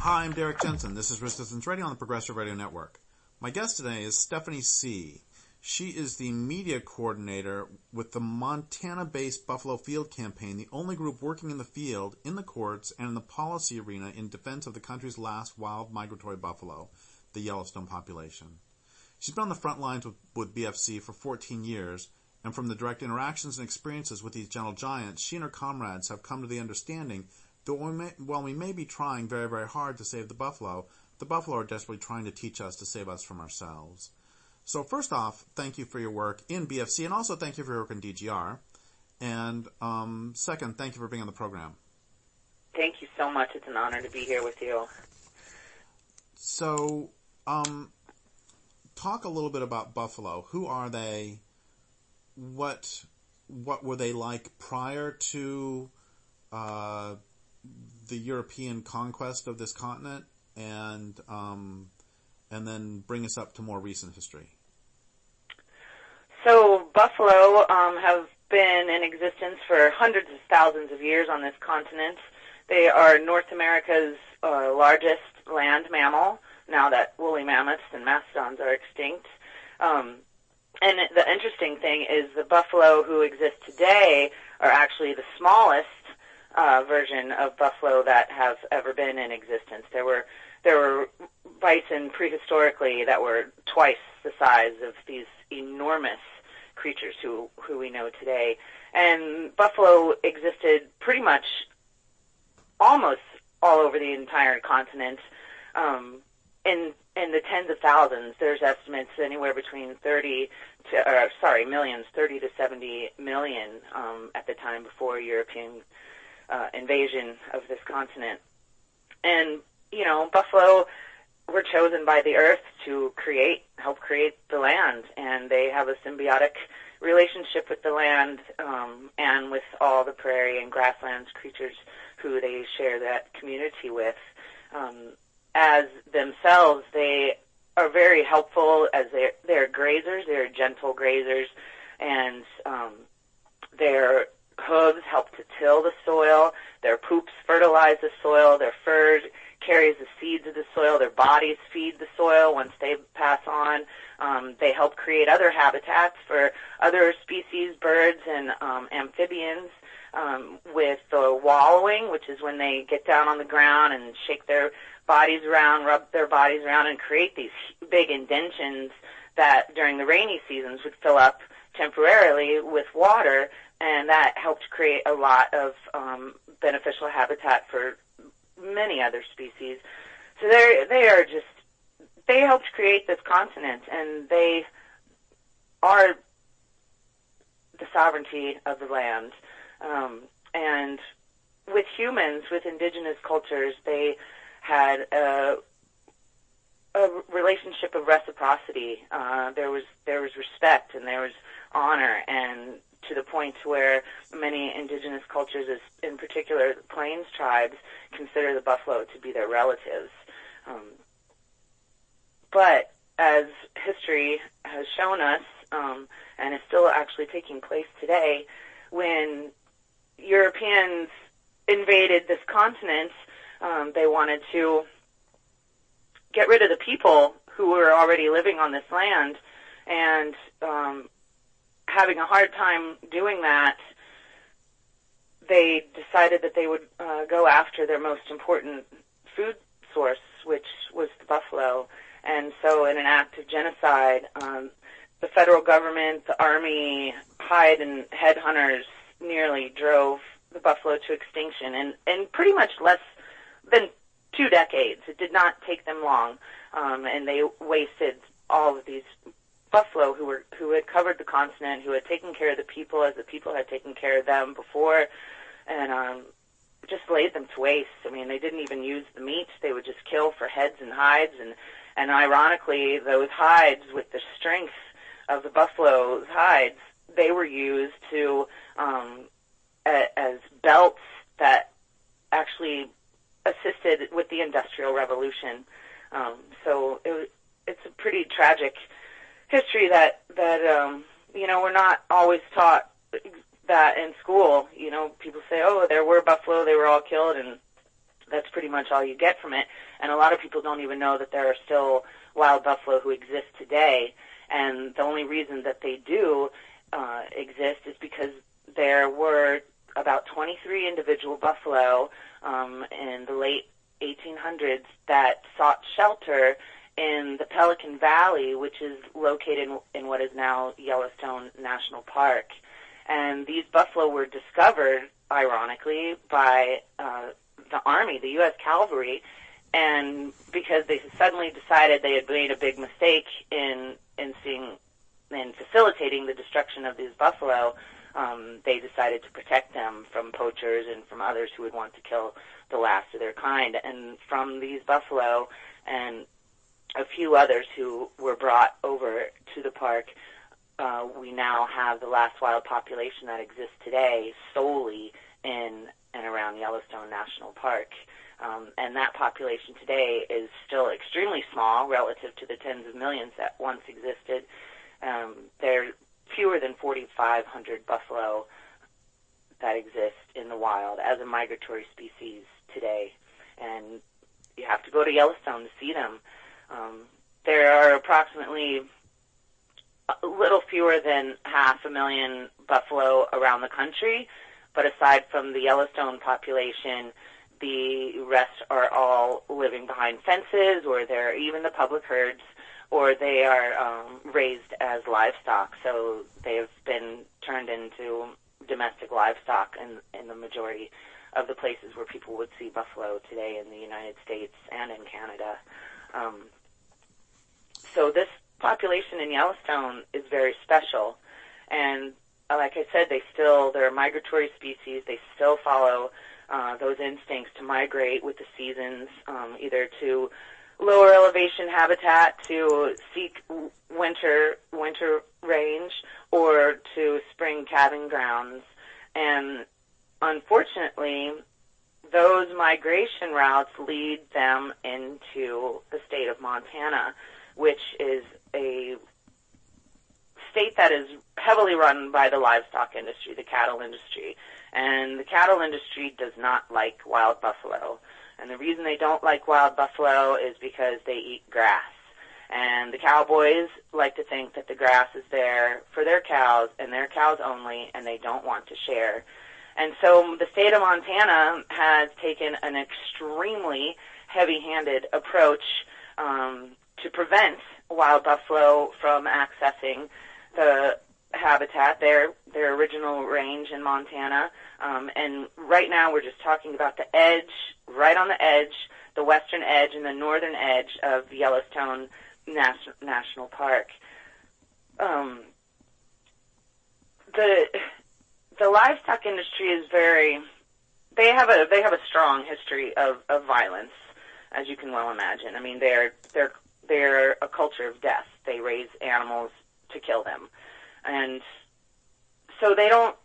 Hi, I'm Derrick Jensen. This is Resistance Radio on the Progressive Radio Network. My guest today is Stephany Seay. She is the media coordinator with the Montana-based Buffalo Field Campaign, the only group working in the field, in the courts, and in the policy arena in defense of the country's last wild migratory buffalo, the Yellowstone population. She's been on the front lines with BFC for 14 years, and from the direct interactions and experiences with these gentle giants, she and her comrades have come to the understanding that while we may be trying very, very hard to save the buffalo are desperately trying to teach us to save us from ourselves. So first off, thank you for your work in BFC, and also thank you for your work in DGR. And second, thank you for being on the program. Thank you so much. It's an honor to be here with you. So, talk a little bit about buffalo. Who are they? What were they like prior to the European conquest of this continent, and then bring us up to more recent history? So buffalo have been in existence for hundreds of thousands of years on this continent. They are North America's largest land mammal, now that woolly mammoths and mastodons are extinct. And the interesting thing is the buffalo who exist today are actually the smallest version of buffalo that have ever been in existence. There were bison prehistorically that were twice the size of these enormous creatures who we know today. And buffalo existed pretty much almost all over the entire continent in the tens of thousands. There's estimates anywhere between 30 to 70 million at the time before European invasion of this continent. And, buffalo were chosen by the earth to help create the land, and they have a symbiotic relationship with the land and with all the prairie and grasslands creatures who they share that community with. As themselves, they are very helpful as they're grazers. They're gentle grazers, and their hooves help to till the soil. Their poops fertilize the soil. Their fur carries the seeds of the soil. Their bodies feed the soil once they pass on. They help create other habitats for other species, birds and amphibians, with the wallowing, which is when they get down on the ground and shake their bodies around, rub their bodies around, and create these big indentions that during the rainy seasons would fill up temporarily with water, and that helped create a lot of beneficial habitat for many other species. So they helped create this continent, and they are the sovereignty of the land. And with humans, with indigenous cultures, they had a relationship of reciprocity. There was respect and there was honor, and to the point where many indigenous cultures, in particular the Plains tribes, consider the buffalo to be their relatives. But as history has shown us, and is still actually taking place today, when Europeans invaded this continent, they wanted to get rid of the people who were already living on this land, and having a hard time doing that, they decided that they would go after their most important food source, which was the buffalo. And so in an act of genocide, the federal government, the army, hide and headhunters nearly drove the buffalo to extinction in pretty much less than 2 decades. It did not take them long, and they wasted all of these buffalo who had covered the continent, who had taken care of the people as the people had taken care of them before, and just laid them to waste. I mean, they didn't even use the meat. They would just kill for heads and hides, and ironically, those hides, with the strength of the buffalo's hides, they were used to as belts that actually assisted with the Industrial Revolution. So it's a pretty tragic history that we're not always taught that in school. People say, oh, there were buffalo, they were all killed, and That's pretty much all you get from it. And a lot of people don't even know that there are still wild buffalo who exist today. And the only reason that they do exist is because there were about 23 individual buffalo in the late 1800s that sought shelter in the Pelican Valley, which is located in what is now Yellowstone National Park. And these buffalo were discovered, ironically, by the Army, the U.S. Cavalry, and because they suddenly decided they had made a big mistake in facilitating the destruction of these buffalo, they decided to protect them from poachers and from others who would want to kill the last of their kind. And from these buffalo and a few others who were brought over to the park, we now have the last wild population that exists today solely in and around Yellowstone National Park. And that population today is still extremely small relative to the tens of millions that once existed. There are fewer than 4,500 buffalo that exist in the wild as a migratory species today. And you have to go to Yellowstone to see them. There are approximately a little fewer than 500,000 buffalo around the country, but aside from the Yellowstone population, the rest are all living behind fences, or they're even the public herds, or they are raised as livestock. So they've been turned into domestic livestock in the majority of the places where people would see buffalo today in the United States and in Canada. So this population in Yellowstone is very special, and like I said, they're a migratory species. They still follow those instincts to migrate with the seasons, either to lower elevation habitat to seek winter range, or to spring calving grounds. And unfortunately, those migration routes lead them into the state of Montana, which is a state that is heavily run by the livestock industry, the cattle industry. And the cattle industry does not like wild buffalo. And the reason they don't like wild buffalo is because they eat grass. And the cowboys like to think that the grass is there for their cows and their cows only, and they don't want to share. And so the state of Montana has taken an extremely heavy-handed approach to prevent wild buffalo from accessing the habitat, their original range in Montana. And right now we're just talking about the edge, right on the edge, the western edge and the northern edge of Yellowstone National Park. The livestock industry is they have a strong history of violence, as you can well imagine. I mean, they're a culture of death. They raise animals to kill them. And so they don't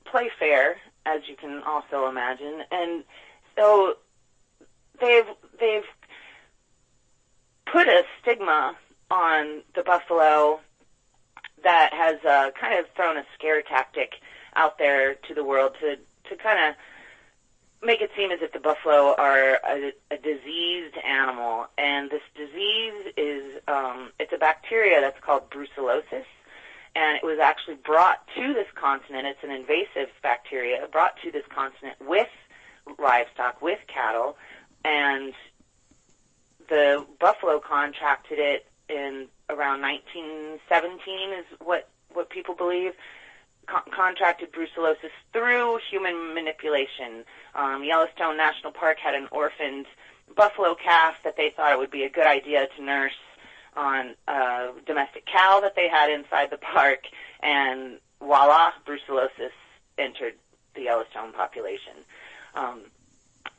play fair, as you can also imagine. And so they've put a stigma on the buffalo that has kind of thrown a scare tactic out there to the world to kind of make it seem as if the buffalo are a diseased animal. And this disease is it's a bacteria that's called brucellosis. And it was actually brought to this continent. It's an invasive bacteria brought to this continent with livestock, with cattle. And the buffalo contracted it in around 1917 is what people believe. Contracted brucellosis through human manipulation. Yellowstone National Park had an orphaned buffalo calf that they thought it would be a good idea to nurse on a domestic cow that they had inside the park, and voila, brucellosis entered the Yellowstone population.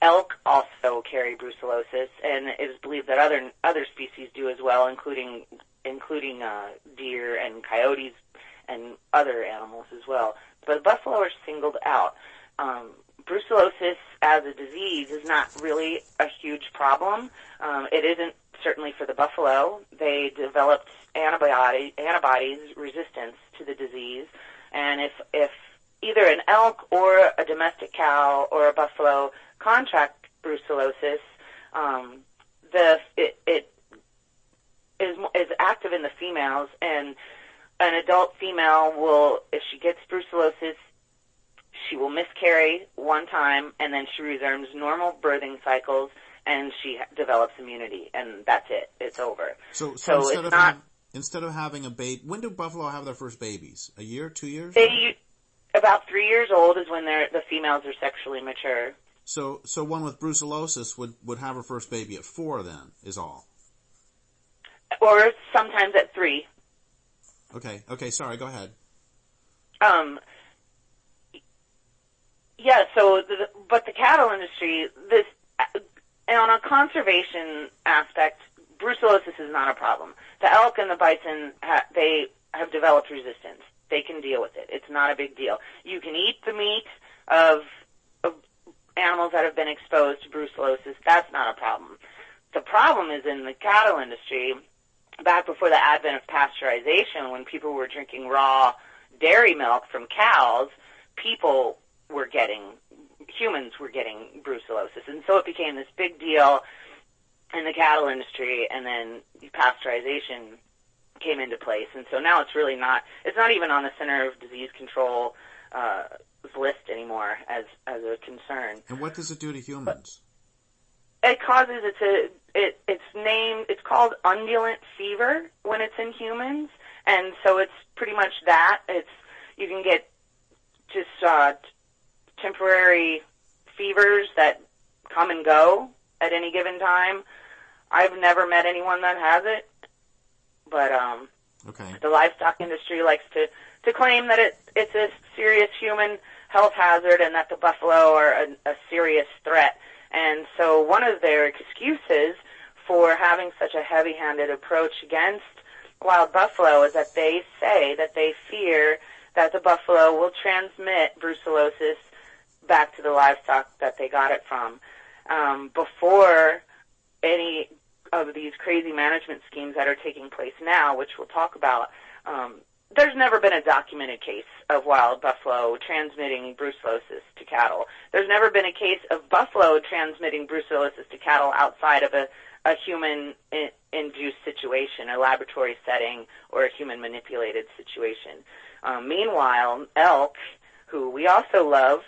Elk also carry brucellosis, and it is believed that other species do as well, including deer and coyotes and other animals as well. But buffalo are singled out. Brucellosis as a disease is not really a huge problem. It isn't certainly for the buffalo. They developed antibodies resistance to the disease, and if either an elk or a domestic cow or a buffalo contract brucellosis. It is active in the females, and an adult female will, if she gets brucellosis, she will miscarry one time, and then she resumes normal birthing cycles, and she develops immunity, and that's it. It's over. So instead of having a baby, when do buffalo have their first babies? A year, 2 years? About 3 years old is when the females are sexually mature. So one with brucellosis would have her first baby at 4 then, is all. Or sometimes at 3. Okay, sorry, go ahead. Yeah, but the cattle industry, on a conservation aspect, brucellosis is not a problem. The elk and the bison, they have developed resistance. They can deal with it. It's not a big deal. You can eat the meat of animals that have been exposed to brucellosis. That's not a problem. The problem is in the cattle industry, back before the advent of pasteurization, when people were drinking raw dairy milk from cows, humans were getting brucellosis. And so it became this big deal in the cattle industry, and then pasteurization came into place. And so now it's not even on the Center of Disease Control list anymore as a concern. And what does it do to humans? It causes it's called undulant fever when it's in humans, and so it's pretty much that. You can get just temporary fevers that come and go at any given time. I've never met anyone that has it, but the livestock industry likes to claim that it's a serious human health hazard and that the buffalo are a serious threat. And so one of their excuses for having such a heavy-handed approach against wild buffalo is that they say that they fear that the buffalo will transmit brucellosis back to the livestock that they got it from. Before any of these crazy management schemes that are taking place now, which we'll talk about, there's never been a documented case of wild buffalo transmitting brucellosis to cattle. There's never been a case of buffalo transmitting brucellosis to cattle outside of a human-induced situation, a laboratory setting, or a human-manipulated situation. Meanwhile, elk, who we also love,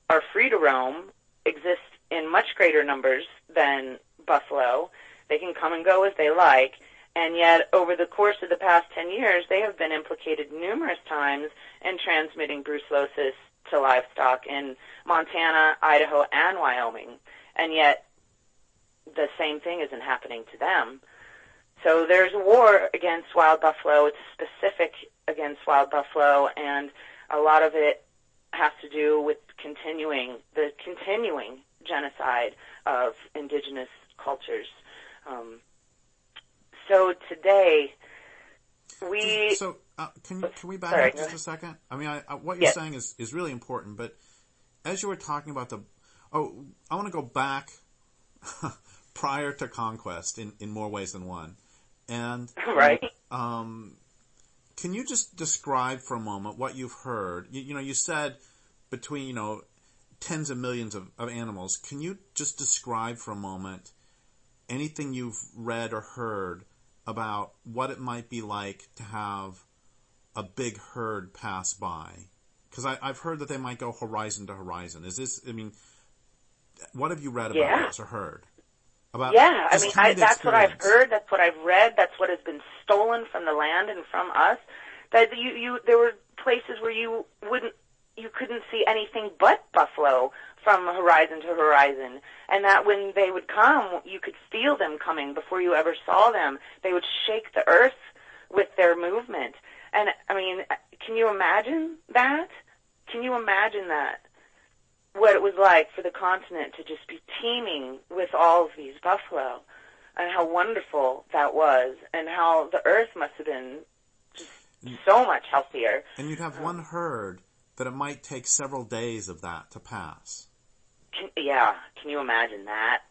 are free to roam, exist in much greater numbers than buffalo. They can come and go as they like, and yet over the course of the past 10 years, they have been implicated numerous times in transmitting brucellosis to livestock in Montana, Idaho, and Wyoming, and yet the same thing isn't happening to them. So there's a war against wild buffalo. It's specific against wild buffalo, and a lot of it has to do with the continuing genocide of indigenous cultures. So today, can we back up just a second? I mean, what you're saying is really important, but as you were talking about I want to go back prior to conquest in more ways than one. And right. Can you just describe for a moment what you've heard? You said between, tens of millions of animals. Can you just describe for a moment anything you've read or heard about what it might be like to have a big herd pass by? Because I've heard that they might go horizon to horizon. What have you read about this or heard? That's what I've heard. That's what I've read. That's what has been stolen from the land and from us. That there were places where you couldn't see anything but buffalo from horizon to horizon, and that when they would come, you could feel them coming before you ever saw them. They would shake the earth with their movement. And I mean, can you imagine that? Can you imagine that? What it was like for the continent to just be teeming with all of these buffalo, and how wonderful that was, and how the earth must have been just so much healthier. And you'd have one herd that it might take several days of that to pass. Can you imagine that?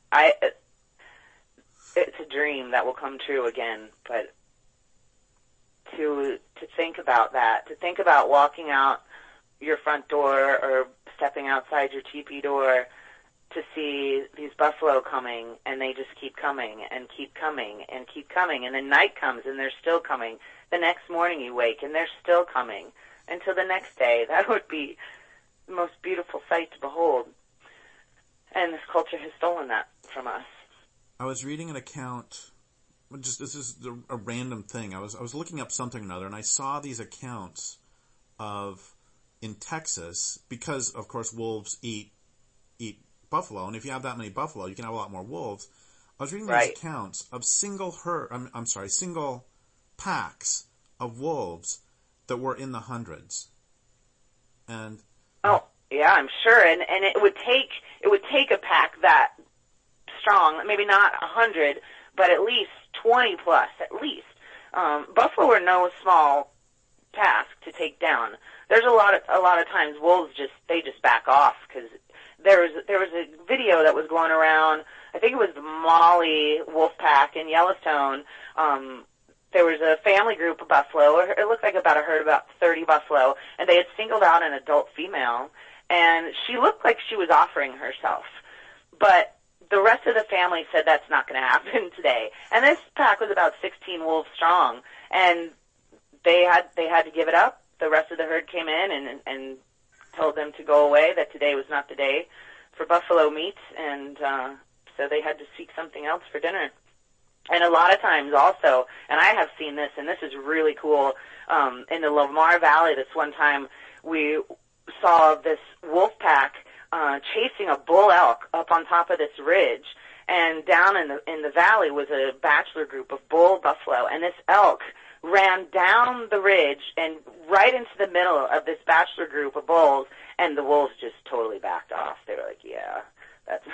It's a dream that will come true again, but to think about that, to think about walking out your front door or stepping outside your teepee door to see these buffalo coming, and they just keep coming and keep coming and keep coming. And then night comes, and they're still coming. The next morning you wake, and they're still coming until the next day. That would be the most beautiful sight to behold. And this culture has stolen that from us. I was reading an account. This is a random thing. I was looking up something or another, and I saw these accounts of in Texas, because of course wolves eat buffalo, and if you have that many buffalo, you can have a lot more wolves. I was reading these accounts of single packs of wolves that were in the hundreds. And oh yeah, I'm sure, and it would take a pack that strong, maybe not 100, but at least 20 plus, at least. Buffalo are no small task to take down. There's a lot of times wolves just back off, because there was a video that was going around. I think it was the Molly wolf pack in Yellowstone. There was a family group of buffalo. It looked like about a herd of about 30 buffalo, and they had singled out an adult female, and she looked like she was offering herself. But the rest of the family said that's not going to happen today. And this pack was about 16 wolves strong, and they had to give it up. The rest of the herd came in and told them to go away, that today was not the day for buffalo meat, and so they had to seek something else for dinner. And a lot of times also, and I have seen this, and this is really cool, in the Lamar Valley, this one time we saw this wolf pack chasing a bull elk up on top of this ridge, and down in the valley was a bachelor group of bull buffalo, and this elk ran down the ridge and right into the middle of this bachelor group of bulls, and the wolves just totally backed off. They were like, yeah, that's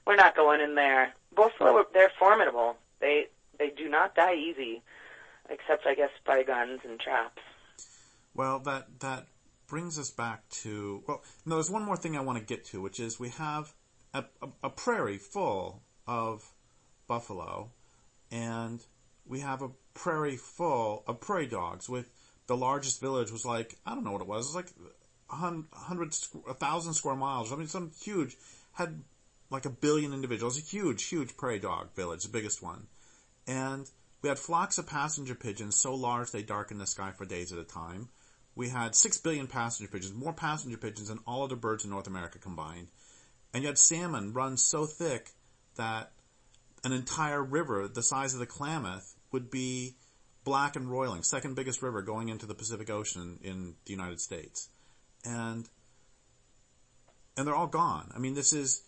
we're not going in there. Buffalo, they're formidable. They do not die easy, except, I guess, by guns and traps. Well, that brings us back to, well, no, there's one more thing I want to get to, which is we have a prairie full of buffalo, and we have a prairie full of prairie dogs. With the largest village was like, I don't know what it was like 1,000 square miles. I mean, some huge, had like 1 billion individuals, a huge prairie dog village, the biggest one. And we had flocks of passenger pigeons so large they darkened the sky for days at a time. We had 6 billion passenger pigeons, more passenger pigeons than all other birds in North America combined. And you had salmon run so thick that an entire river the size of the Klamath would be black and roiling, second biggest river going into the Pacific Ocean in the United States. And they're all gone. I mean, this is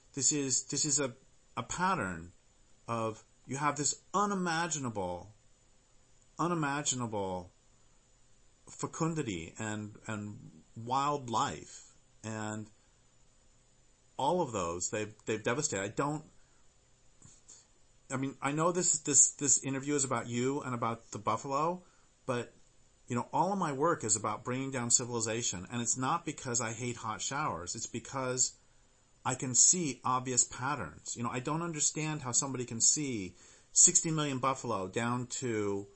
a pattern of, you have this unimaginable fecundity and wildlife, and all of those they've devastated. I know this interview is about you and about the buffalo, but all of my work is about bringing down civilization, and it's not because I hate hot showers. It's because I can see obvious patterns. I don't understand how somebody can see 60 million buffalo down to,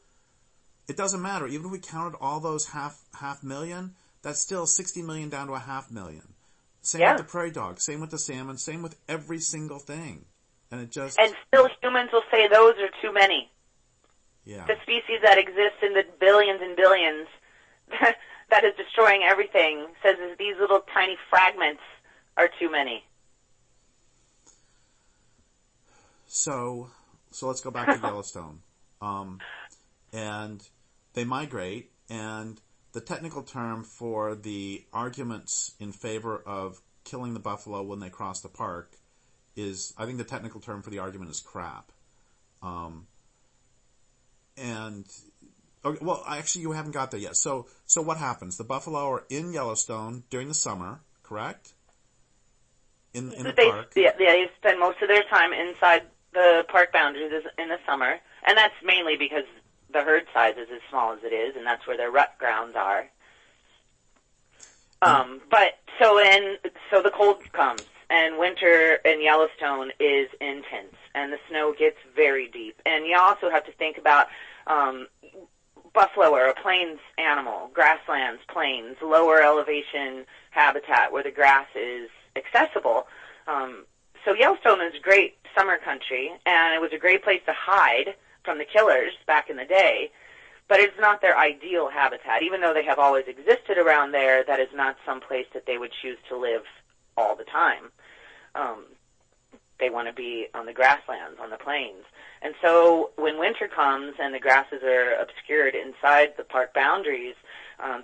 it doesn't matter. Even if we counted all those half million, that's still 60 million down to a 500,000. Same with the prairie dog, same with the salmon, same with every single thing. And still humans will say those are too many. Yeah. The species that exist in the billions and billions that is destroying everything says that these little tiny fragments are too many. So let's go back to Yellowstone. And they migrate, and the technical term for the arguments in favor of killing the buffalo when they cross the park is, I think the technical term for the argument is crap. Actually, you haven't got there yet. So what happens? The buffalo are in Yellowstone during the summer, correct? In the park. Yeah, they spend most of their time inside the park boundaries in the summer, and that's mainly because the herd size is as small as it is, and that's where their rut grounds are. So the cold comes, and winter in Yellowstone is intense, and the snow gets very deep. And you also have to think about buffalo are a plains animal, grasslands, plains, lower elevation habitat where the grass is accessible. So Yellowstone is a great summer country, and it was a great place to hide from the killers back in the day, but it's not their ideal habitat. Even though they have always existed around there, that is not some place that they would choose to live all the time. They want to be on the grasslands, on the plains. And so when winter comes and the grasses are obscured inside the park boundaries,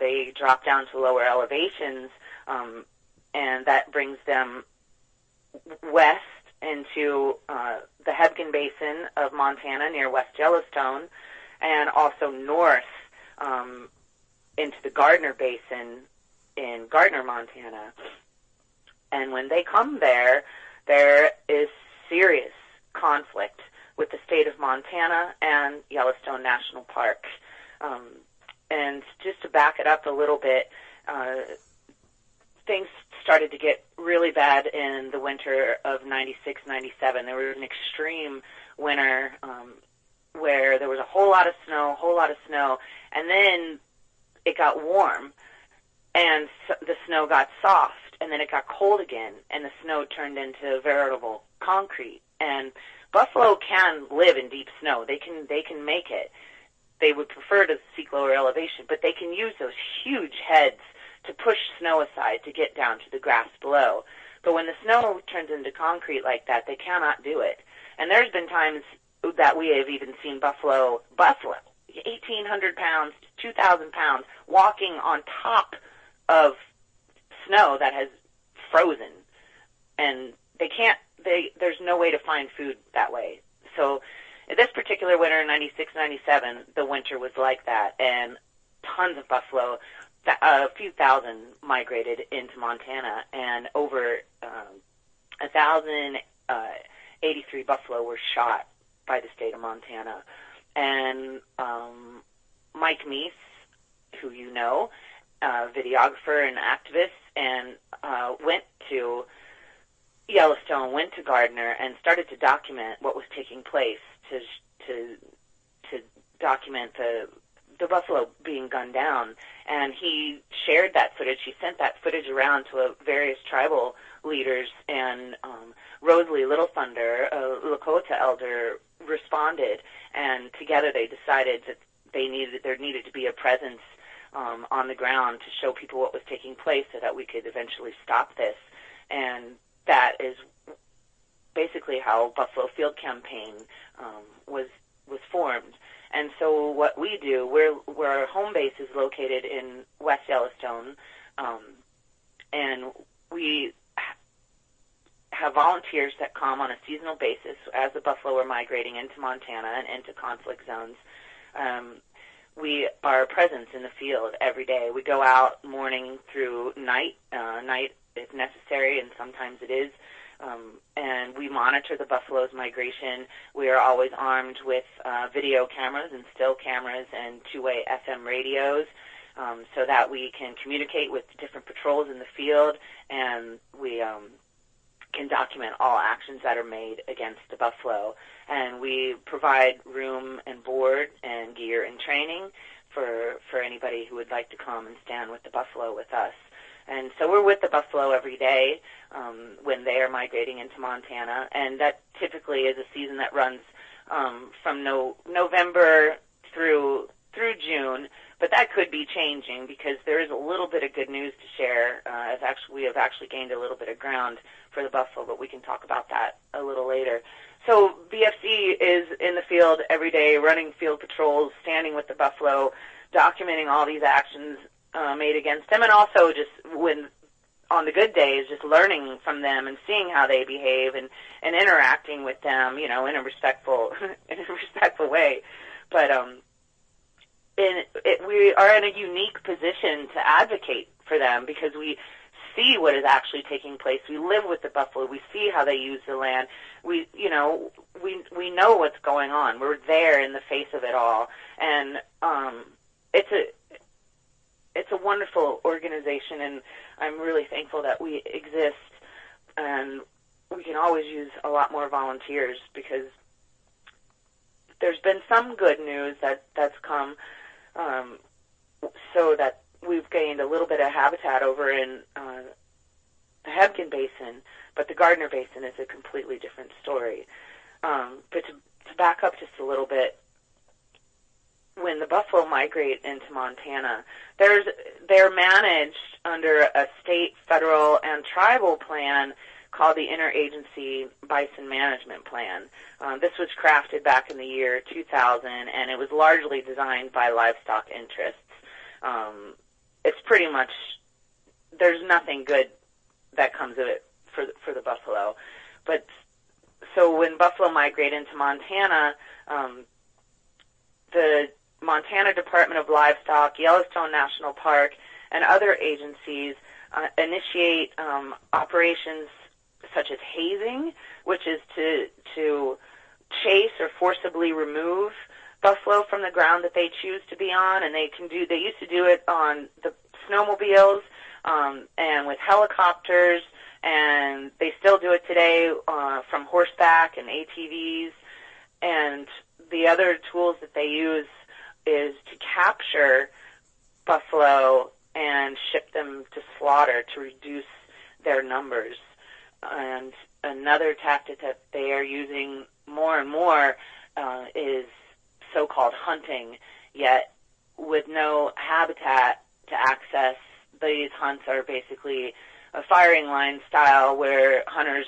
they drop down to lower elevations, and that brings them west into the Hebgen Basin of Montana near West Yellowstone, and also north into the Gardner Basin in Gardner, Montana. And when they come there, there is serious conflict with the state of Montana and Yellowstone National Park. And just to back it up a little bit, things started to get really bad in the winter of 96, 97. There was an extreme winter where there was a whole lot of snow, and then it got warm, and the snow got soft, and then it got cold again, and the snow turned into veritable concrete. And buffalo can live in deep snow. They can make it. They would prefer to seek lower elevation, but they can use those huge heads to push snow aside to get down to the grass below. But when the snow turns into concrete like that, they cannot do it. And there's been times that we have even seen buffalo, 1,800 pounds to 2,000 pounds, walking on top of snow that has frozen. And there's no way to find food that way. So this particular winter, 96, 97, the winter was like that, and tons of buffalo, a few thousand migrated into Montana, and over 1,083 buffalo were shot by the state of Montana. And Mike Meese, who you know, videographer and activist, and went to Yellowstone, went to Gardner, and started to document what was taking place, to document the buffalo being gunned down. And he shared that footage. He sent that footage around to various tribal leaders, and Rosalie Little Thunder, a Lakota elder, responded, and together they decided that there needed to be a presence on the ground to show people what was taking place so that we could eventually stop this. And that is basically how Buffalo Field Campaign was formed. And so what we do, where our home base is located in West Yellowstone, and we have volunteers that come on a seasonal basis as the buffalo are migrating into Montana and into conflict zones. We are a presence in the field every day. We go out morning through night if necessary, and sometimes it is. And we monitor the buffalo's migration. We are always armed with video cameras and still cameras and two-way FM radios so that we can communicate with different patrols in the field, and we can document all actions that are made against the buffalo. And we provide room and board and gear and training for anybody who would like to come and stand with the buffalo with us. And so we're with the buffalo every day when they are migrating into Montana, and that typically is a season that runs from November through June, but that could be changing because there is a little bit of good news to share. We have actually gained a little bit of ground for the buffalo, but we can talk about that a little later. So BFC is in the field every day, running field patrols, standing with the buffalo, documenting all these actions made against them, and also just when on the good days, just learning from them and seeing how they behave and interacting with them, in a respectful way. But we are in a unique position to advocate for them because we see what is actually taking place. We live with the buffalo. We see how they use the land. We know what's going on. We're there in the face of it all, and it's a wonderful organization, and I'm really thankful that we exist, and we can always use a lot more volunteers because there's been some good news that's come, so that we've gained a little bit of habitat over in Hebgen Basin, but the Gardner Basin is a completely different story. But to back up just a little bit, when the buffalo migrate into Montana, they're managed under a state, federal, and tribal plan called the Interagency Bison Management Plan. This was crafted back in the year 2000, and it was largely designed by livestock interests. It's pretty much, there's nothing good that comes of it for the buffalo. But so when buffalo migrate into Montana, the Montana Department of Livestock, Yellowstone National Park, and other agencies initiate operations such as hazing, which is to chase or forcibly remove buffalo from the ground that they choose to be on, and they used to do it on the snowmobiles and with helicopters, and they still do it today from horseback and ATVs. And the other tools that they use is to capture buffalo and ship them to slaughter to reduce their numbers. And another tactic that they are using more and more is so-called hunting, yet with no habitat to access. These hunts are basically a firing line style where hunters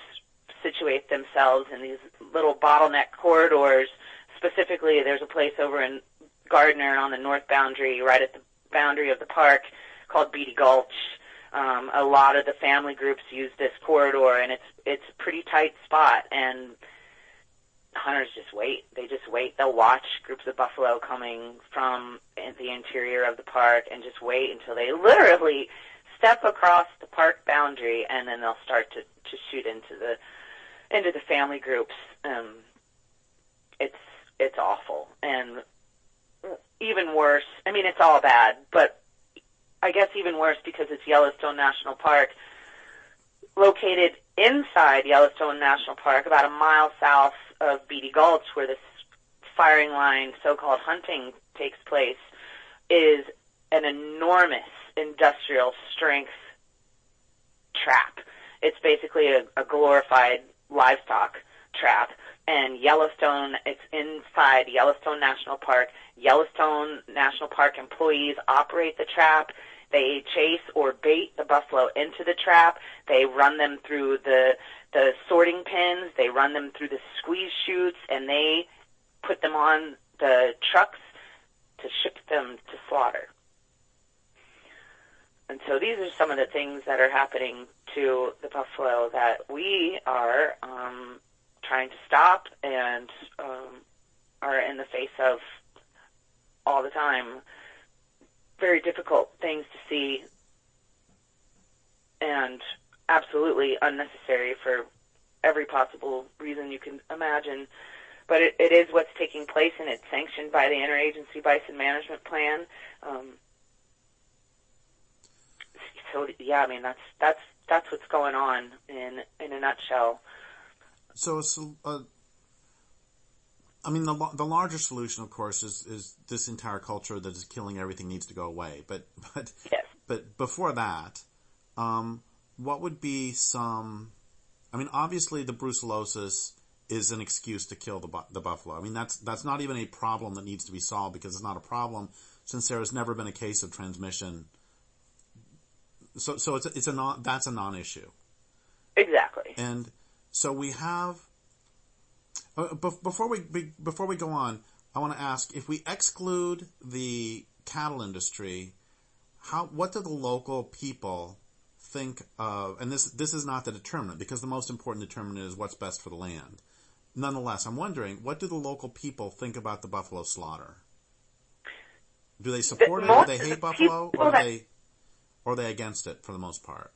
situate themselves in these little bottleneck corridors. Specifically, there's a place over in Gardner on the north boundary, right at the boundary of the park, called Beatty Gulch. A lot of the family groups use this corridor, and it's a pretty tight spot, and hunters just wait. They just wait. They'll watch groups of buffalo coming from the interior of the park and just wait until they literally step across the park boundary, and then they'll start to shoot into the family groups. It's awful. And even worse, I mean, it's all bad, but I guess even worse because it's Yellowstone National Park, located inside Yellowstone National Park, about a mile south of Beatty Gulch, where this firing line, so-called hunting, takes place, is an enormous industrial strength trap. It's basically a glorified livestock trap. And Yellowstone, it's inside Yellowstone National Park. Yellowstone National Park employees operate the trap. They chase or bait the buffalo into the trap. They run them through the sorting pins. They run them through the squeeze chutes, and they put them on the trucks to ship them to slaughter. And so these are some of the things that are happening to the buffalo that we are trying to stop and are in the face of all the time. Very difficult things to see and absolutely unnecessary for every possible reason you can imagine. But it is what's taking place, and it's sanctioned by the Interagency Bison Management Plan. So yeah, I mean that's what's going on in a nutshell. So, I mean, the larger solution, of course, is this entire culture that is killing everything needs to go away. But yes. But before that, what would be some? I mean, obviously, the brucellosis is an excuse to kill the buffalo. I mean, that's not even a problem that needs to be solved, because it's not a problem since there has never been a case of transmission. So that's a non-issue. Exactly. And so we have. Before we go on, I want to ask, if we exclude the cattle industry, what do the local people think of? And this is not the determinant, because the most important determinant is what's best for the land. Nonetheless, I'm wondering, what do the local people think about the buffalo slaughter? Do they support it? Do they hate buffalo, or are they against it for the most part?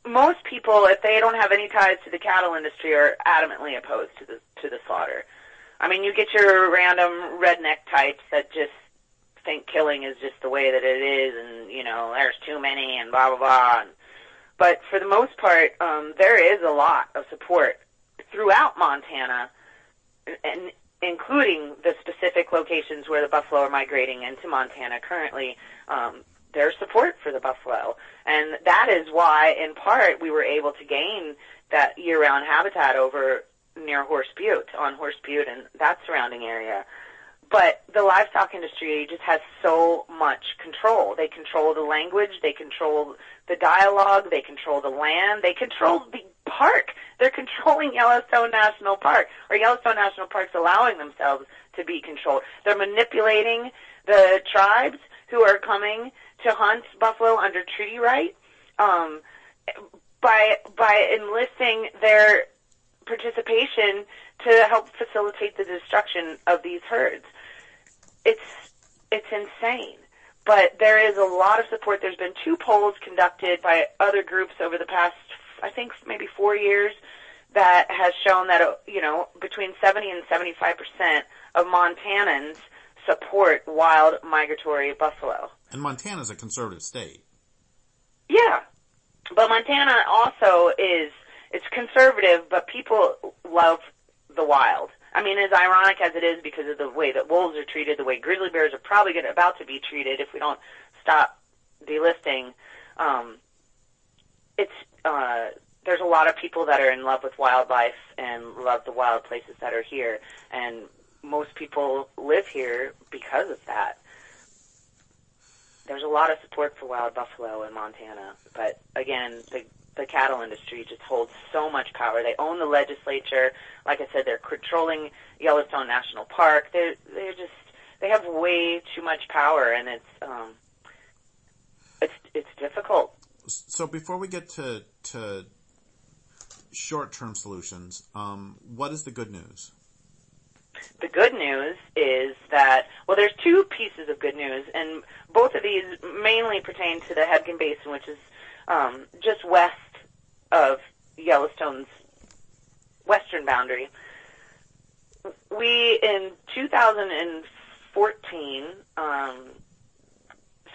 Most people, if they don't have any ties to the cattle industry, are adamantly opposed to the slaughter. I mean, you get your random redneck types that just think killing is just the way that it is, and there's too many, and blah blah blah. But for the most part, there is a lot of support throughout Montana, and including the specific locations where the buffalo are migrating into Montana currently. their support for the buffalo. And that is why, in part, we were able to gain that year-round habitat over near Horse Butte, on Horse Butte and that surrounding area. But the livestock industry just has so much control. They control the language, they control the dialogue, they control the land, they control the park. They're controlling Yellowstone National Park, or Yellowstone National Park's allowing themselves to be controlled. They're manipulating the tribes who are coming to hunt buffalo under treaty right by enlisting their participation to help facilitate the destruction of these herds. It's insane. But there is a lot of support. There's been 2 polls conducted by other groups over the past, I think, maybe 4 years that has shown that, between 70 and 75% of Montanans support wild migratory buffalo. And Montana's a conservative state. Yeah. But Montana also it's conservative, but people love the wild. I mean, as ironic as it is because of the way that wolves are treated, the way grizzly bears are probably about to be treated if we don't stop delisting, there's a lot of people that are in love with wildlife and love the wild places that are here, and most people live here because of that. There's a lot of support for wild buffalo in Montana, but again, the cattle industry just holds so much power. They own the legislature. Like I said, they're controlling Yellowstone National Park. They have way too much power, and it's difficult. So before we get to short-term solutions, what is the good news? The good news is that, well, there's 2 pieces of good news, and both of these mainly pertain to the Hebgen Basin, which is just west of Yellowstone's western boundary. We, in 2014,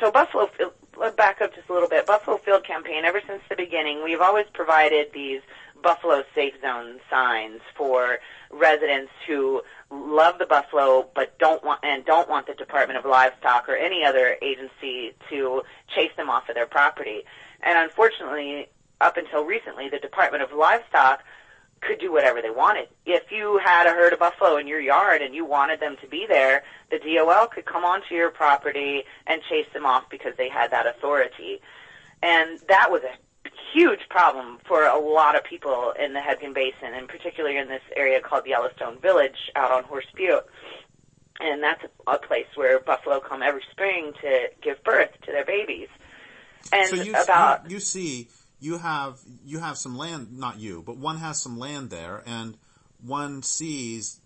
so Buffalo, let's back up just a little bit. Buffalo Field Campaign, ever since the beginning, we've always provided these Buffalo Safe Zone signs for residents who love the buffalo but don't want the Department of Livestock or any other agency to chase them off of their property. And unfortunately, up until recently, the Department of Livestock could do whatever they wanted. If you had a herd of buffalo in your yard and you wanted them to be there, the DOL could come onto your property and chase them off because they had that authority. And that was a huge problem for a lot of people in the Hebgen Basin, and particularly in this area called Yellowstone Village out on Horse Butte. And that's a place where buffalo come every spring to give birth to their babies. And so you have some land, not you, but one has some land there, and one sees,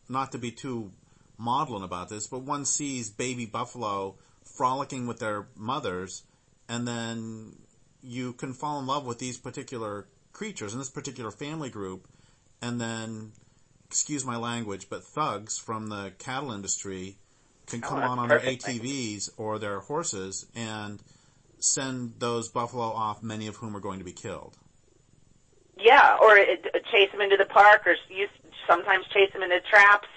not to be too maudlin about this, but one sees baby buffalo frolicking with their mothers, and then you can fall in love with these particular creatures and this particular family group, and then, excuse my language, but thugs from the cattle industry can come on their ATVs or their horses and send those buffalo off, many of whom are going to be killed. Yeah, or chase them into the park, or sometimes chase them into traps.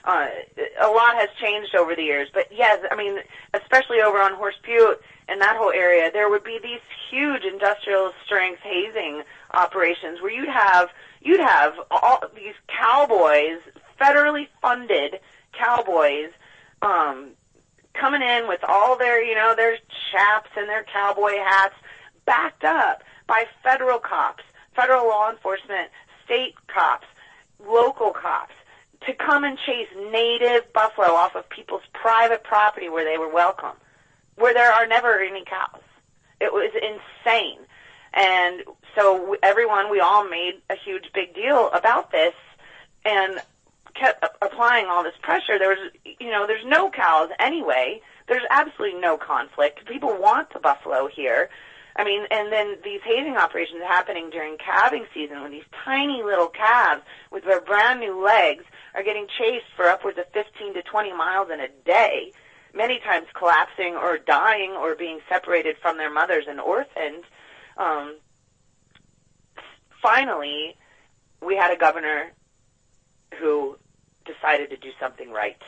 A lot has changed over the years, but yes, I mean, especially over on Horse Butte and that whole area, there would be these huge industrial strength hazing operations where you'd have all these cowboys, federally funded cowboys, coming in with all their, their chaps and their cowboy hats, backed up by federal cops, federal law enforcement, state cops, local cops, to come and chase native buffalo off of people's private property where they were welcome, where there are never any cows. It was insane. And so we all made a huge big deal about this and kept applying all this pressure. There's no cows anyway. There's absolutely no conflict. People want the buffalo here. I mean, and then these hazing operations happening during calving season when these tiny little calves with their brand new legs are getting chased for upwards of 15 to 20 miles in a day, many times collapsing or dying or being separated from their mothers and orphaned. Finally, we had a governor who decided to do something right.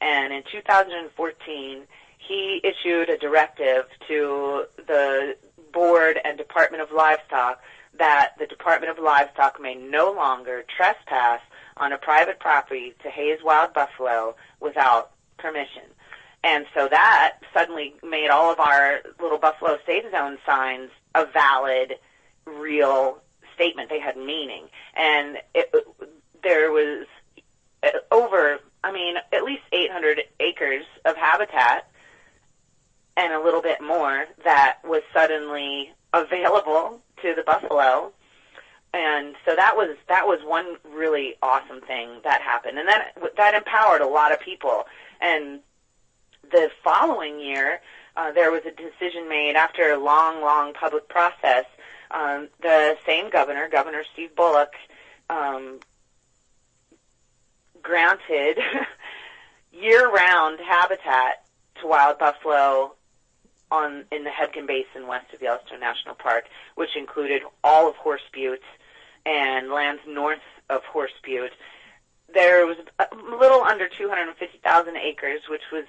And in 2014, he issued a directive to the Board and Department of Livestock that the Department of Livestock may no longer trespass on a private property to haze wild buffalo without permission. And so that suddenly made all of our little buffalo safe zone signs a valid, real statement. They had meaning. And there was at least 800 acres of habitat and a little bit more that was suddenly available to the buffalo. And so that was one really awesome thing that happened. And that empowered a lot of people. And the following year, there was a decision made after a long, long public process. The same Governor Steve Bullock, granted year-round habitat to wild buffalo in the Hebgen Basin west of Yellowstone National Park, which included all of Horse Butte and lands north of Horse Butte. There was a little under 250,000 acres, which was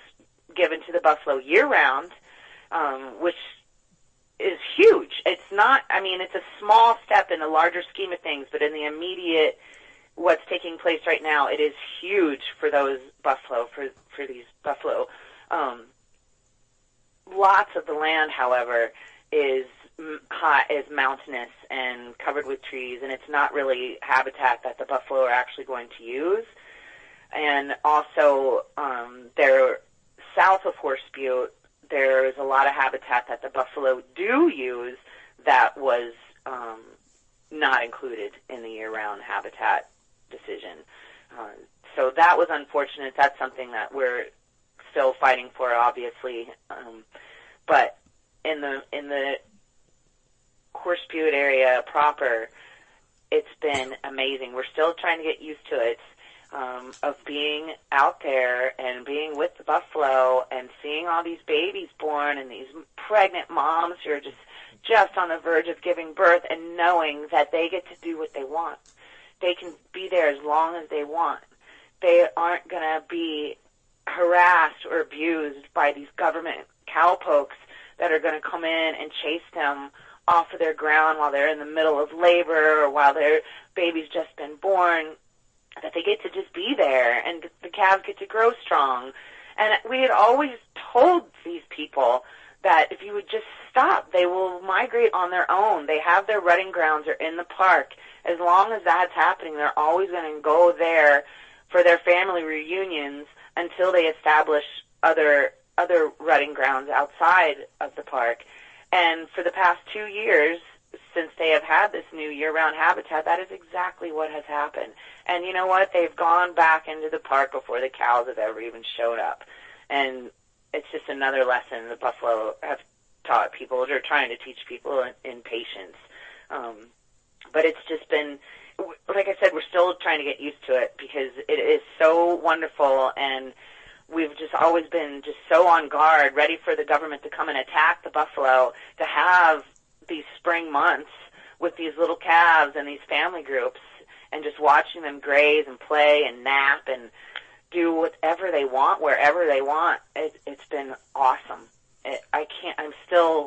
given to the buffalo year-round, which is huge. It's not, it's a small step in the larger scheme of things, but in the immediate, what's taking place right now, it is huge for those buffalo, for these buffalo. Lots of the land, however, is mountainous and covered with trees, and it's not really habitat that the buffalo are actually going to use. And also, they're south of Horse Butte, there's a lot of habitat that the buffalo do use that was not included in the year-round habitat decision. So that was unfortunate. That's something that we're still fighting for, obviously. But in the Horse Butte area proper, it's been amazing. We're still trying to get used to it, of being out there and being with the buffalo and seeing all these babies born and these pregnant moms who are just on the verge of giving birth, and knowing that they get to do what they want. They can be there as long as they want. They aren't going to be harassed or abused by these government cowpokes that are going to come in and chase them off of their ground while they're in the middle of labor or while their baby's just been born, that they get to just be there and the calves get to grow strong. And we had always told these people that if you would just stop, they will migrate on their own. They have their rutting grounds or in the park. As long as that's happening, they're always going to go there for their family reunions until they establish other rutting grounds outside of the park. And for the past 2 years, since they have had this new year-round habitat, that is exactly what has happened. And you know what? They've gone back into the park before the cows have ever even showed up. And it's just another lesson the buffalo have taught people, or trying to teach people in patience. But it's just been, like I said, we're still trying to get used to it because it is so wonderful, and we've just always been just so on guard, ready for the government to come and attack the buffalo, to have these spring months with these little calves and these family groups and just watching them graze and play and nap and do whatever they want, wherever they want. It's been awesome.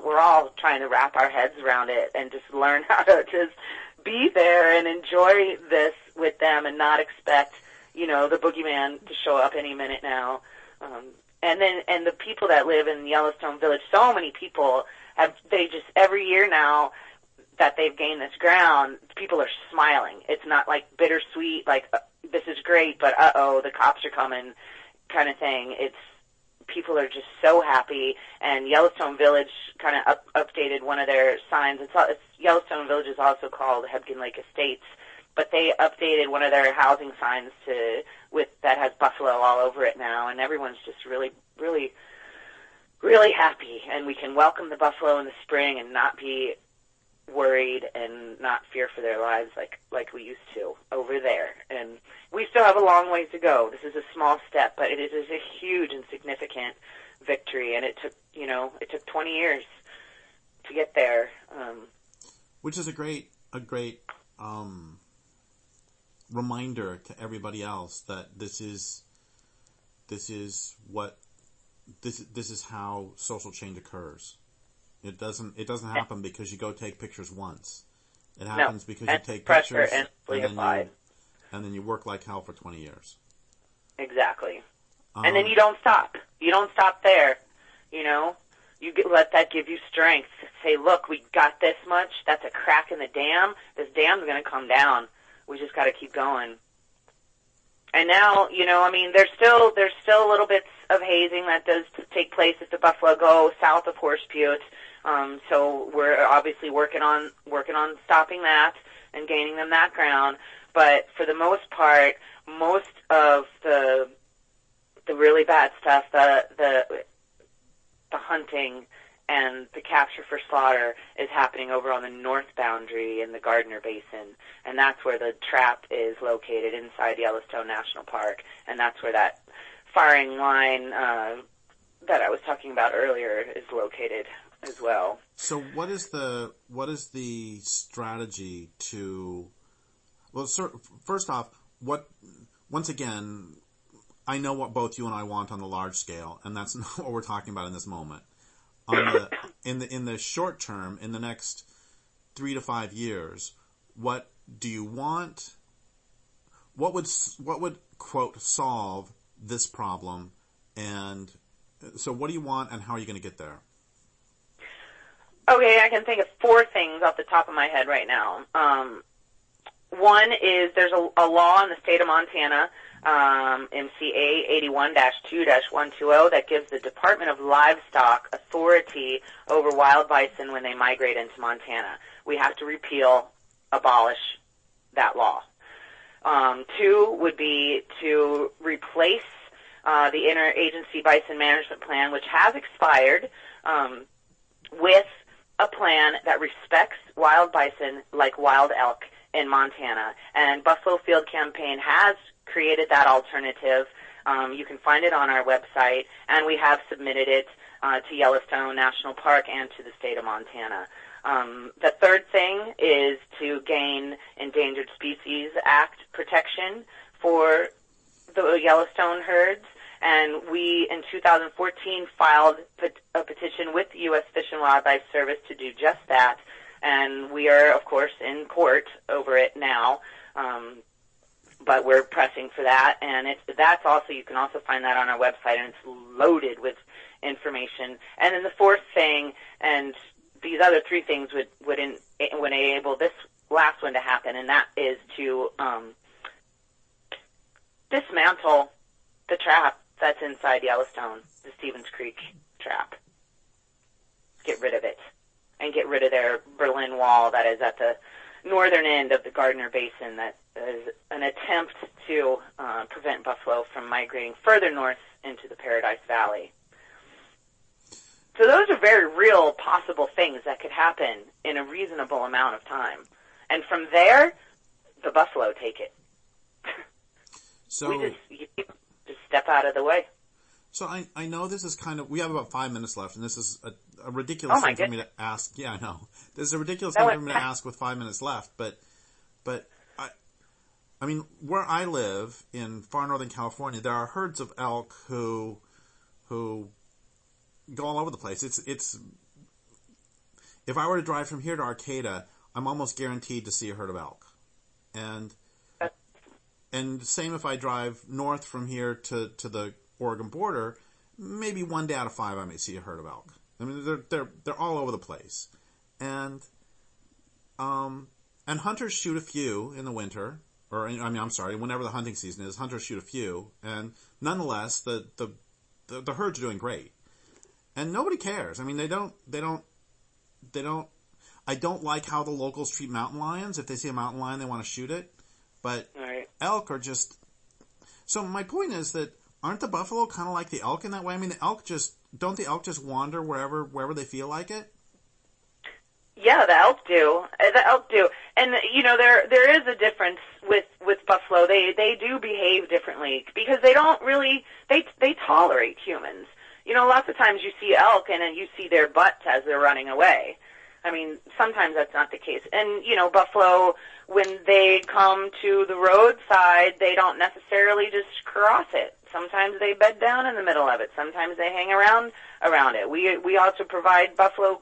We're all trying to wrap our heads around it and just learn how to just be there and enjoy this with them and not expect, the boogeyman to show up any minute now. And the people that live in Yellowstone Village, so many people every year now that they've gained this ground, people are smiling. It's not like bittersweet, like this is great, but the cops are coming kind of thing. People are just so happy, and Yellowstone Village kind of updated one of their signs. Yellowstone Village is also called Hebgen Lake Estates, but they updated one of their housing signs that has buffalo all over it now, and everyone's just really, really, really happy, and we can welcome the buffalo in the spring and not be worried and not fear for their lives like we used to over there. And we still have a long ways to go. This is a small step, but it is a huge and significant victory, and it took 20 years to get there. Which is a great reminder to everybody else that this is what this is how social change occurs. It doesn't happen because you go take pictures once. It happens because you take pictures and then you work like hell for 20 years. Exactly. And then you don't stop. You don't stop there. Let that give you strength. Say, look, we got this much. That's a crack in the dam. This dam's going to come down. We just got to keep going. And now, there's still little bits of hazing that does take place if the buffalo go south of Horse Butte. So we're obviously working on stopping that and gaining them that ground. But for the most part, most of the really bad stuff, the hunting and the capture for slaughter is happening over on the north boundary in the Gardner Basin, and that's where the trap is located inside Yellowstone National Park, and that's where that firing line that I was talking about earlier is located as well. So what is the strategy to? Well, first off, once again, I know what both you and I want on the large scale, and that's not what we're talking about in this moment. In the short term, in the next 3 to 5 years, what do you want? What would quote solve this problem? And so, what do you want, and how are you going to get there? Okay, I can think of 4 things off the top of my head right now. One is there's a law in the state of Montana, MCA 81-2-120, that gives the Department of Livestock authority over wild bison when they migrate into Montana. We have to abolish that law. 2 would be to replace the Interagency Bison Management Plan, which has expired, with a plan that respects wild bison like wild elk in Montana. And Buffalo Field Campaign has created that alternative. You can find it on our website, and we have submitted it to Yellowstone National Park and to the state of Montana. The third thing is to gain Endangered Species Act protection for the Yellowstone herds. And we, in 2014, filed a petition with the U.S. Fish and Wildlife Service to do just that. And we are, of course, in court over it now. But we're pressing for that. And that's also, you can also find that on our website, and it's loaded with information. And then the fourth thing, and these other 3 things would enable this last one to happen, and that is to dismantle the trap that's inside Yellowstone, the Stevens Creek trap. Get rid of it. And get rid of their Berlin Wall that is at the northern end of the Gardner Basin that is an attempt to prevent buffalo from migrating further north into the Paradise Valley. So those are very real possible things that could happen in a reasonable amount of time. And from there, the buffalo take it. So you just step out of the way. So I know this is we have about 5 minutes left, and this is a ridiculous thing for me to ask. Yeah, I know. This is a ridiculous thing for me to ask with 5 minutes left, but I mean, where I live in far northern California, there are herds of elk who go all over the place. It's if I were to drive from here to Arcata, I'm almost guaranteed to see a herd of elk. And same if I drive north from here to the Oregon border, maybe 1 day out of 5 I may see a herd of elk. I mean, they're all over the place, and hunters shoot a few in the winter, whenever the hunting season is, hunters shoot a few, and nonetheless, the herds are doing great, and nobody cares. I mean, they don't. I don't like how the locals treat mountain lions. If they see a mountain lion, they want to shoot it, but elk are just. So my point is that aren't the buffalo kind of like the elk in that way? I mean, the elk just wander wherever they feel like it? Yeah, the elk do. And there is a difference with buffalo. They do behave differently because they don't really they tolerate humans. Lots of times you see elk and then you see their butts as they're running away. I mean, sometimes that's not the case. And, buffalo, when they come to the roadside, they don't necessarily just cross it. Sometimes they bed down in the middle of it. Sometimes they hang around it. We also provide our Buffalo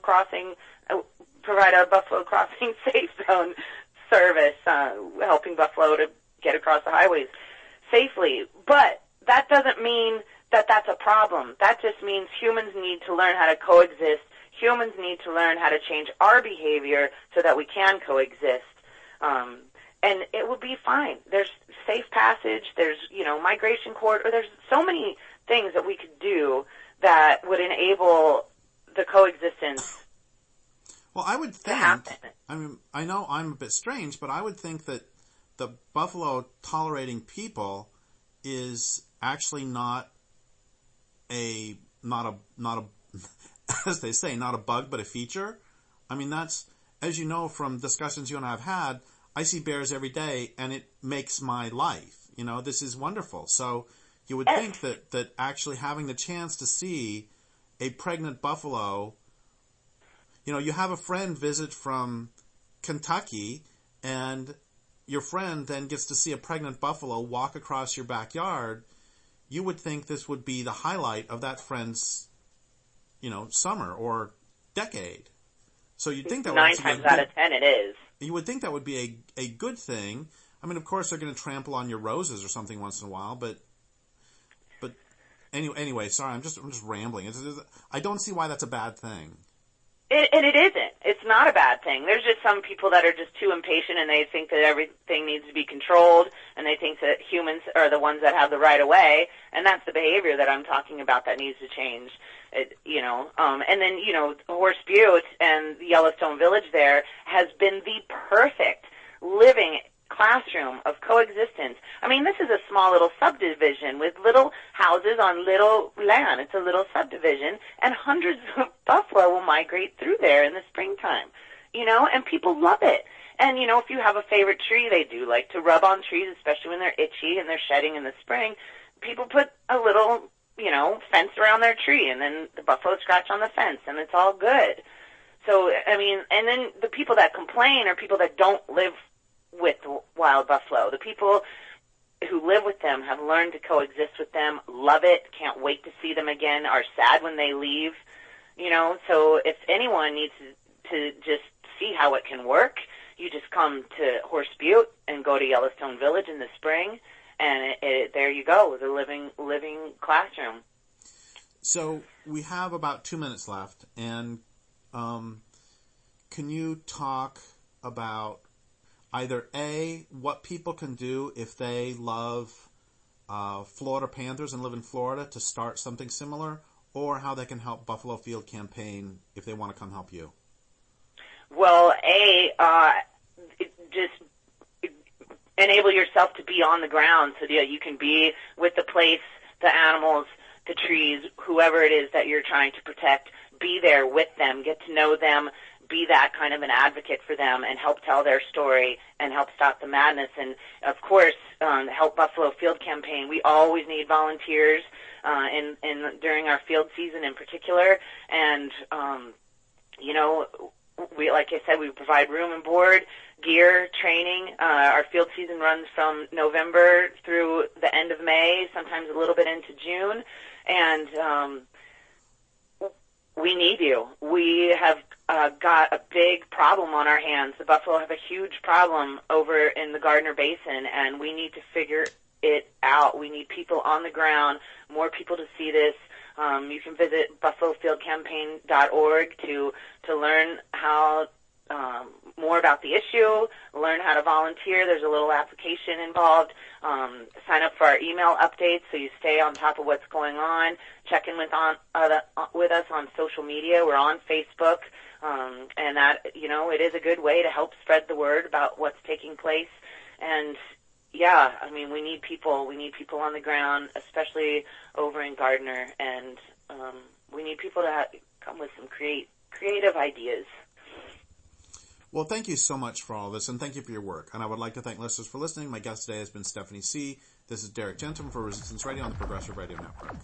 Crossing Safe Zone service, helping buffalo to get across the highways safely. But that doesn't mean that that's a problem. That just means humans need to learn how to coexist. Humans need to learn how to change our behavior so that we can coexist. And it will be fine. There's safe passage. There's, migration corridor. There's so many things that we could do that would enable the coexistence. Well, I would think, I know I'm a bit strange, but I would think that the buffalo tolerating people is actually not a as they say, not a bug, but a feature. I mean, that's, as you know from discussions you and I have had, I see bears every day, and it makes my life. This is wonderful. So you would think that actually having the chance to see a pregnant buffalo, you have a friend visit from Kentucky, and your friend then gets to see a pregnant buffalo walk across your backyard. You would think this would be the highlight of that friend's, summer or decade. So you'd think that 9 times out of 10 it is. You would think that would be a good thing. I mean, of course, they're going to trample on your roses or something once in a while, but anyway, sorry, I'm just rambling. I don't see why that's a bad thing. And it isn't. It's not a bad thing. There's just some people that are just too impatient, and they think that everything needs to be controlled, and they think that humans are the ones that have the right of way, and that's the behavior that I'm talking about that needs to change. And then, Horse Butte and the Yellowstone Village there has been the perfect living classroom of coexistence. I mean, this is a small little subdivision with little houses on little land. It's a little subdivision, and hundreds of buffalo will migrate through there in the springtime, and people love it. And, if you have a favorite tree, they do like to rub on trees, especially when they're itchy and they're shedding in the spring. People put a little, fence around their tree, and then the buffalo scratch on the fence, and it's all good. So, I mean, and then the people that complain are people that don't live with wild buffalo. The people who live with them have learned to coexist with them, love it, can't wait to see them again, are sad when they leave. So if anyone needs to just see how it can work, you just come to Horse Butte and go to Yellowstone Village in the spring, and there you go, the living classroom. So we have about 2 minutes left, and can you talk about either A, what people can do if they love Florida Panthers and live in Florida to start something similar, or how they can help Buffalo Field Campaign if they want to come help you? Well, just enable yourself to be on the ground so that you can be with the place, the animals, the trees, whoever it is that you're trying to protect. Be there with them, get to know them, be that kind of an advocate for them, and help tell their story and help stop the madness. And, of course, help Buffalo Field Campaign. We always need volunteers during our field season in particular. And, like I said, we provide room and board, gear, training. Our field season runs from November through the end of May, sometimes a little bit into June. And we need you. We have got a big problem on our hands. The buffalo have a huge problem over in the Gardner Basin, and we need to figure it out. We need people on the ground, more people to see this. You can visit buffalofieldcampaign.org to learn how more about the issue, learn how to volunteer. There's a little application involved. Sign up for our email updates so you stay on top of what's going on. Check in with us on social media. We're on Facebook, and that it is a good way to help spread the word about what's taking place. And yeah, I mean, we need people. We need people on the ground, especially over in Gardner, and we need people to come with some creative ideas. Well, thank you so much for all this, and thank you for your work. And I would like to thank listeners for listening. My guest today has been Stephany Seay. This is Derrick Jensen for Resistance Radio on the Progressive Radio Network.